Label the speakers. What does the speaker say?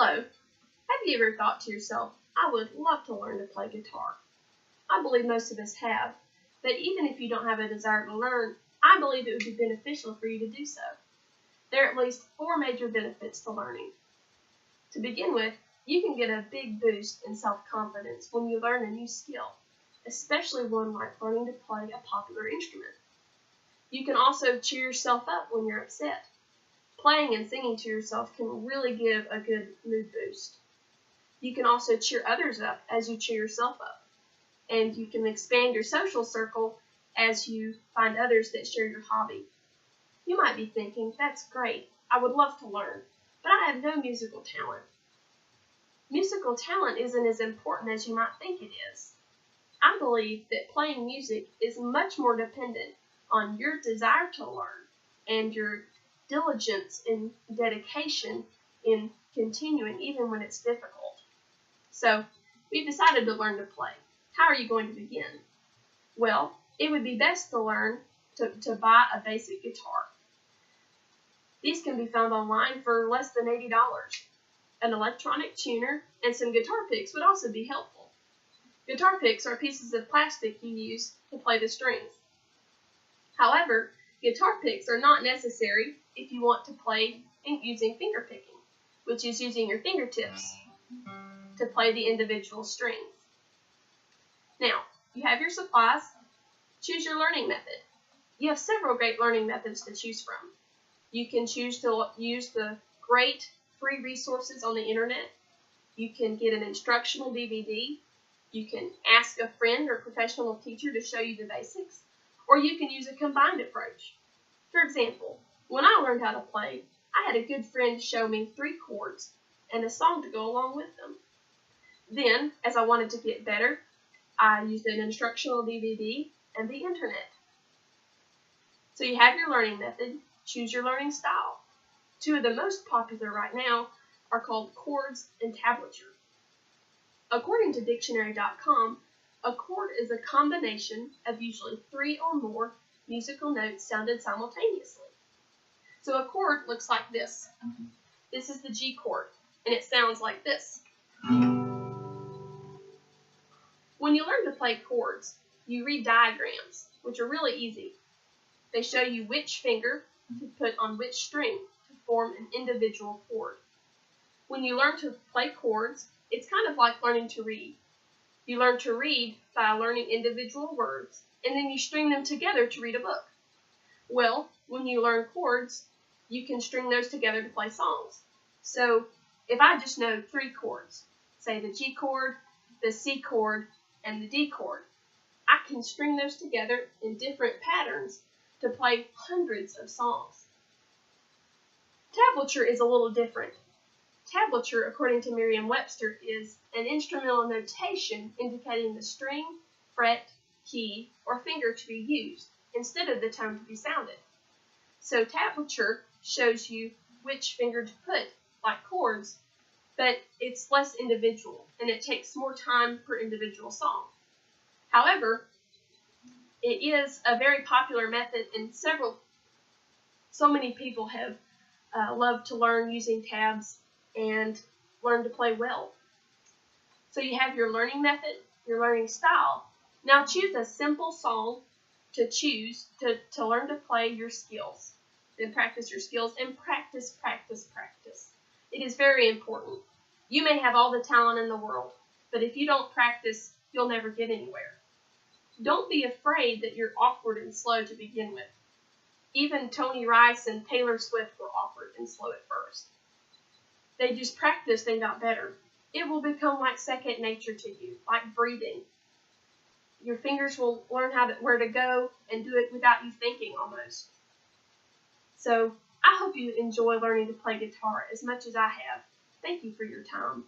Speaker 1: Hello. Have you ever thought to yourself, I would love to learn to play guitar? I believe most of us have, but even if you don't have a desire to learn, I believe it would be beneficial for you to do so. There are at least 4 major benefits to learning. To begin with, you can get a big boost in self-confidence when you learn a new skill, especially one like learning to play a popular instrument. You can also cheer yourself up when you're upset. Playing and singing to yourself can really give a good mood boost. You can also cheer others up as you cheer yourself up. And you can expand your social circle as you find others that share your hobby. You might be thinking, that's great, I would love to learn, but I have no musical talent. Musical talent isn't as important as you might think it is. I believe that playing music is much more dependent on your desire to learn and your diligence and dedication in continuing even when it's difficult. So, we've decided to learn to play. How are you going to begin? Well, it would be best to learn to buy a basic guitar. These can be found online for less than $80. An electronic tuner and some guitar picks would also be helpful. Guitar picks are pieces of plastic you use to play the strings. However, guitar picks are not necessary if you want to play using finger picking, which is using your fingertips to play the individual strings. Now, you have your supplies. Choose your learning method. You have several great learning methods to choose from. You can choose to use the great free resources on the internet. You can get an instructional DVD. You can ask a friend or professional teacher to show you the basics. Or you can use a combined approach. For example, when I learned how to play, I had a good friend show me 3 chords and a song to go along with them. Then, as I wanted to get better, I used an instructional DVD and the internet. So you have your learning method, choose your learning style. 2 of the most popular right now are called chords and tablature. According to dictionary.com, a chord is a combination of usually 3 or more musical notes sounded simultaneously. So a chord looks like this. This is the G chord, and it sounds like this. When you learn to play chords, you read diagrams, which are really easy. They show you which finger to put on which string to form an individual chord. When you learn to play chords, it's kind of like learning to read. You learn to read by learning individual words, and then you string them together to read a book. Well, when you learn chords, you can string those together to play songs. So, if I just know 3 chords, say the G chord, the C chord, and the D chord, I can string those together in different patterns to play hundreds of songs. Tablature is a little different. Tablature, according to Merriam-Webster, is an instrumental notation indicating the string, fret, key, or finger to be used, instead of the tone to be sounded. So tablature shows you which finger to put, like chords, but it's less individual, and it takes more time per individual song. However, it is a very popular method, and so many people have loved to learn using tabs and learn to play well. So you have your learning method, your learning style. Now choose a simple song to choose to learn to play your skills. Then practice your skills and practice, practice, practice. It is very important. You may have all the talent in the world, but if you don't practice, you'll never get anywhere. Don't be afraid that you're awkward and slow to begin with. Even Tony Rice and Taylor Swift were awkward and slow at first. They just practiced and got better. It will become like second nature to you, like breathing. Your fingers will learn where to go and do it without you thinking almost. So I hope you enjoy learning to play guitar as much as I have. Thank you for your time.